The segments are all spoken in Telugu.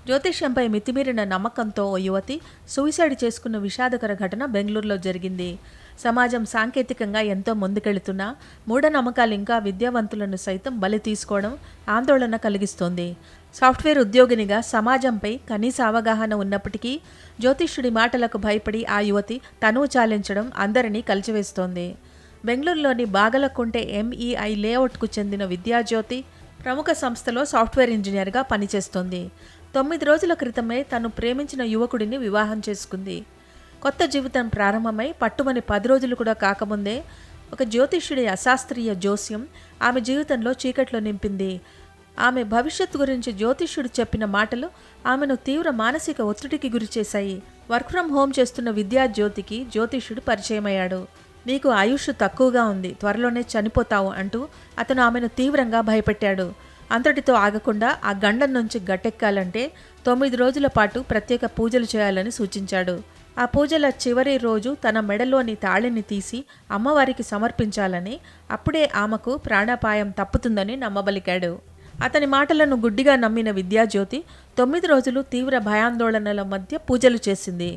జ్యోతిష్యంపై మితిమీరిన నమ్మకంతో ఓ యువతి సూసైడ్ చేసుకున్న విషాదకర ఘటన బెంగళూరులో జరిగింది. సమాజం సాంకేతికంగా ఎంతో ముందుకెళుతున్నా మూఢనమ్మకాలు ఇంకా విద్యావంతులను సైతం బలి తీసుకోవడం ఆందోళన కలిగిస్తోంది. సాఫ్ట్వేర్ ఉద్యోగినిగా సమాజంపై కనీస అవగాహన ఉన్నప్పటికీ జ్యోతిష్యుడి మాటలకు భయపడి ఆ యువతి తనువు చాలించడం అందరినీ కలిచివేస్తోంది. బెంగళూరులోని బాగలకుంటే ఎంఈఐ లేఅవుట్కు చెందిన విద్యాజ్యోతి ప్రముఖ సంస్థలో సాఫ్ట్వేర్ ఇంజనీర్గా పనిచేస్తోంది. 9 రోజుల క్రితమే తను ప్రేమించిన యువకుడిని వివాహం చేసుకుంది. కొత్త జీవితం ప్రారంభమై పట్టుమని 10 రోజులు కూడా కాకముందే ఒక జ్యోతిష్యుడి అశాస్త్రీయ జోస్యం ఆమె జీవితంలో చీకట్లో నింపింది. ఆమె భవిష్యత్తు గురించి జ్యోతిష్యుడు చెప్పిన మాటలు ఆమెను తీవ్ర మానసిక ఒత్తిడికి గురిచేశాయి. వర్క్ ఫ్రం హోమ్ చేస్తున్న విద్యాజ్యోతికి జ్యోతిష్యుడు పరిచయమయ్యాడు. నీకు ఆయుష్ తక్కువగా ఉంది, త్వరలోనే చనిపోతావు అంటూ అతను ఆమెను తీవ్రంగా భయపెట్టాడు. అంతటితో ఆగకుండా ఆ గండం నుంచి గట్టెక్కాలంటే 9 రోజుల పాటు ప్రత్యేక పూజలు చేయాలని సూచించాడు. ఆ పూజల చివరి రోజు తన మెడలోని తాళిని తీసి అమ్మవారికి సమర్పించాలని, అప్పుడే ఆమెకు ప్రాణాపాయం తప్పుతుందని నమ్మబలికాడు. అతని మాటలను గుడ్డిగా నమ్మిన విద్యాజ్యోతి 9 రోజులు తీవ్ర భయాందోళనల మధ్య పూజలు చేసింది.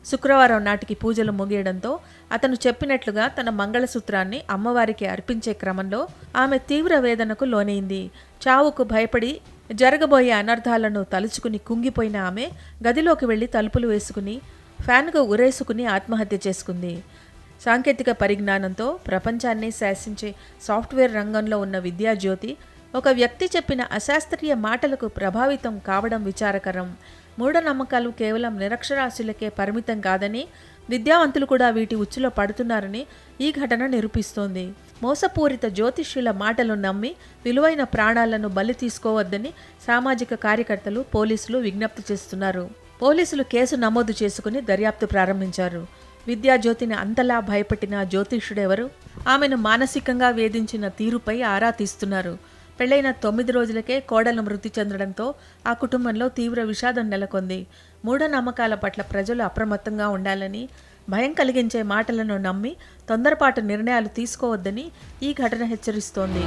శుక్రవారం నాటికి పూజలు ముగియడంతో అతను చెప్పినట్లుగా తన మంగళసూత్రాన్ని అమ్మవారికి అర్పించే క్రమంలో ఆమె తీవ్ర వేదనకు లోనైంది. చావుకు భయపడి జరగబోయే అనర్థాలను తలుచుకుని కుంగిపోయిన ఆమె గదిలోకి వెళ్లి తలుపులు వేసుకుని ఫ్యాన్కు ఉరేసుకుని ఆత్మహత్య చేసుకుంది. సాంకేతిక పరిజ్ఞానంతో ప్రపంచాన్ని శాసించే సాఫ్ట్వేర్ రంగంలో ఉన్న విద్యాజ్యోతి ఒక వ్యక్తి చెప్పిన అశాస్త్రీయ మాటలకు ప్రభావితం కావడం విచారకరం. మూఢనమ్మకాలు కేవలం నిరక్షరాస్యులకే పరిమితం కాదని, విద్యావంతులు కూడా వీటి ఉచ్చులో పడుతున్నారని ఈ ఘటన నిరూపిస్తోంది. మోసపూరిత జ్యోతిష్యుల మాటలు నమ్మి విలువైన ప్రాణాలను బలి తీసుకోవద్దని సామాజిక కార్యకర్తలు, పోలీసులు విజ్ఞప్తి చేస్తున్నారు. పోలీసులు కేసు నమోదు చేసుకుని దర్యాప్తు ప్రారంభించారు. విద్యాజ్యోతిని అంతలా భయపెట్టిన జ్యోతిష్యుడెవరు? ఆమెను మానసికంగా వేధించిన తీరుపై ఆరా తీస్తున్నారు. పెళ్లైన 9 రోజులకే కోడలు మృతి చెందడంతో ఆ కుటుంబంలో తీవ్ర విషాదం నెలకొంది. మూఢనమ్మకాల పట్ల ప్రజలు అప్రమత్తంగా ఉండాలని, భయం కలిగించే మాటలను నమ్మి తొందరపాటు నిర్ణయాలు తీసుకోవద్దని ఈ ఘటన హెచ్చరిస్తోంది.